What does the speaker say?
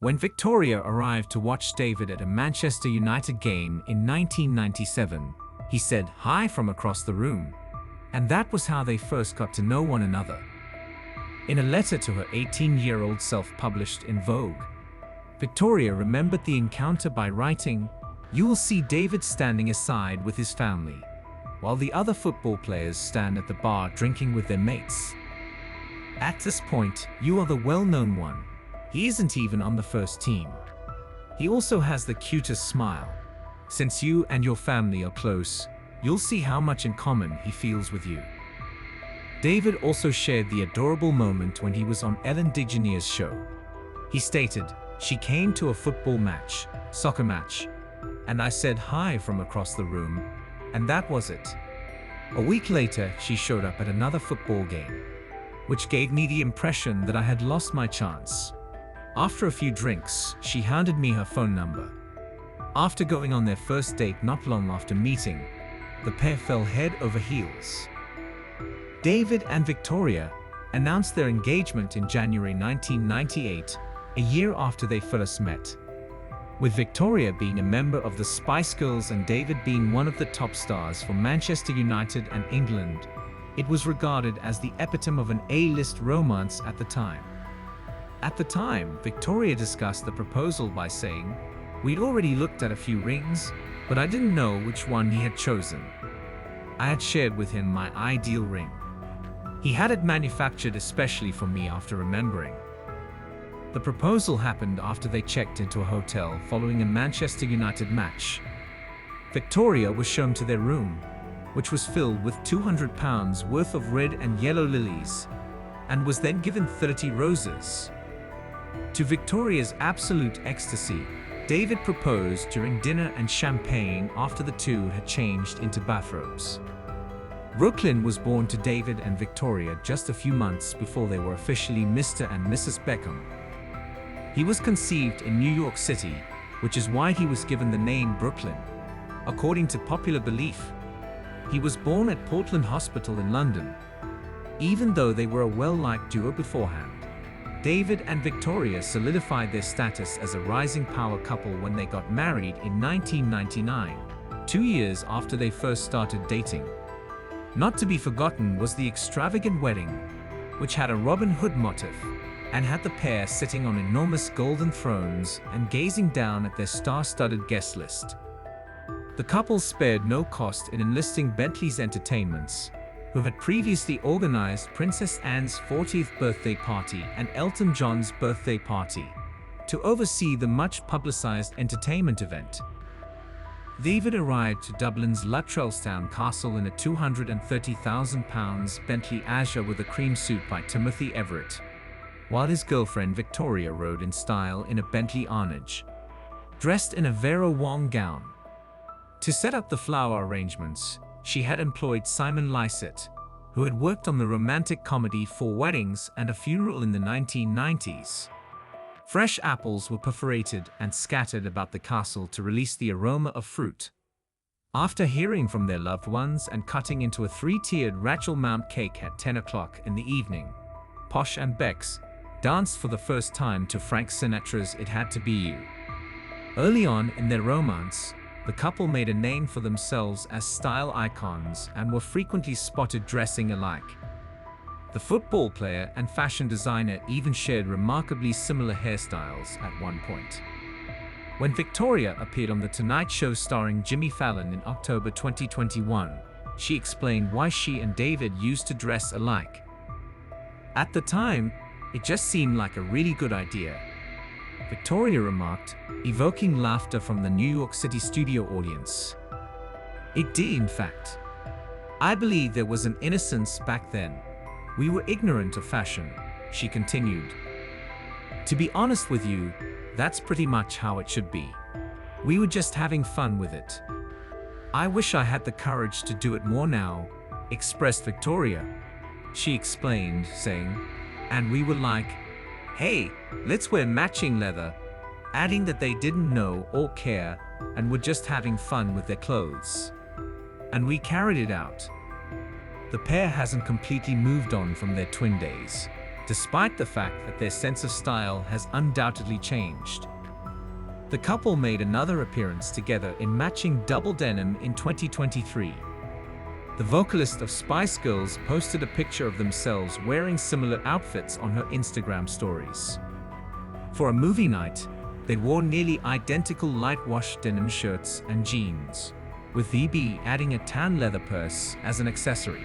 When Victoria arrived to watch David at a Manchester United game in 1997, he said hi from across the room. And that was how they first got to know one another. In a letter to her 18-year-old self published in Vogue, Victoria remembered the encounter by writing, "You will see David standing aside with his family, while the other football players stand at the bar drinking with their mates. At this point, you are the well-known one. He isn't even on the first team. He also has the cutest smile. Since you and your family are close, you'll see how much in common he feels with you." David also shared the adorable moment when he was on Ellen DeGeneres' show. He stated, "She came to a football match, soccer match, and I said hi from across the room, and that was it. A week later, she showed up at another football game, which gave me the impression that I had lost my chance. After a few drinks, she handed me her phone number. After going on their first date not long after meeting, the pair fell head over heels." David and Victoria announced their engagement in January 1998, a year after they first met. With Victoria being a member of the Spice Girls and David being one of the top stars for Manchester United and England, it was regarded as the epitome of an A-list romance at the time. At the time, Victoria discussed the proposal by saying, "We'd already looked at a few rings, but I didn't know which one he had chosen. I had shared with him my ideal ring. He had it manufactured especially for me after remembering." The proposal happened after they checked into a hotel following a Manchester United match. Victoria was shown to their room, which was filled with £200 worth of red and yellow lilies, and was then given 30 roses. To Victoria's absolute ecstasy, David proposed during dinner and champagne after the two had changed into bathrobes. Brooklyn was born to David and Victoria just a few months before they were officially Mr. and Mrs. Beckham. He was conceived in New York City, which is why he was given the name Brooklyn. According to popular belief, he was born at Portland Hospital in London. Even though they were a well-liked duo beforehand, David and Victoria solidified their status as a rising power couple when they got married in 1999, 2 years after they first started dating. Not to be forgotten was the extravagant wedding, which had a Robin Hood motif, and had the pair sitting on enormous golden thrones and gazing down at their star-studded guest list. The couple spared no cost in enlisting Bentley's Entertainments, who had previously organized Princess Anne's 40th birthday party and Elton John's birthday party, to oversee the much-publicized entertainment event. David arrived to Dublin's Luttrellstown Castle in a £230,000 Bentley Azure with a cream suit by Timothy Everett, while his girlfriend Victoria rode in style in a Bentley Arnage, dressed in a Vera Wang gown. To set up the flower arrangements, she had employed Simon Lysett, who had worked on the romantic comedy Four Weddings and a Funeral in the 1990s. Fresh apples were perforated and scattered about the castle to release the aroma of fruit. After hearing from their loved ones and cutting into a 3-tiered Rachel Mount cake at 10 o'clock in the evening, Posh and Bex danced for the first time to Frank Sinatra's "It Had to Be You." Early on in their romance, the couple made a name for themselves as style icons and were frequently spotted dressing alike. The football player and fashion designer even shared remarkably similar hairstyles at one point. When Victoria appeared on The Tonight Show starring Jimmy Fallon in October 2021, she explained why she and David used to dress alike. "At the time, it just seemed like a really good idea," Victoria remarked, evoking laughter from the New York City studio audience. "It did, in fact. I believe there was an innocence back then. We were ignorant of fashion," she continued. "To be honest with you, that's pretty much how it should be. We were just having fun with it. I wish I had the courage to do it more now," expressed Victoria. She explained, saying, "And we were like, hey, let's wear matching leather," adding that they didn't know or care and were just having fun with their clothes. "And we carried it out." The pair hasn't completely moved on from their twin days, despite the fact that their sense of style has undoubtedly changed. The couple made another appearance together in matching double denim in 2023. The vocalist of Spice Girls posted a picture of themselves wearing similar outfits on her Instagram stories. For a movie night, they wore nearly identical light-wash denim shirts and jeans, with VB adding a tan leather purse as an accessory.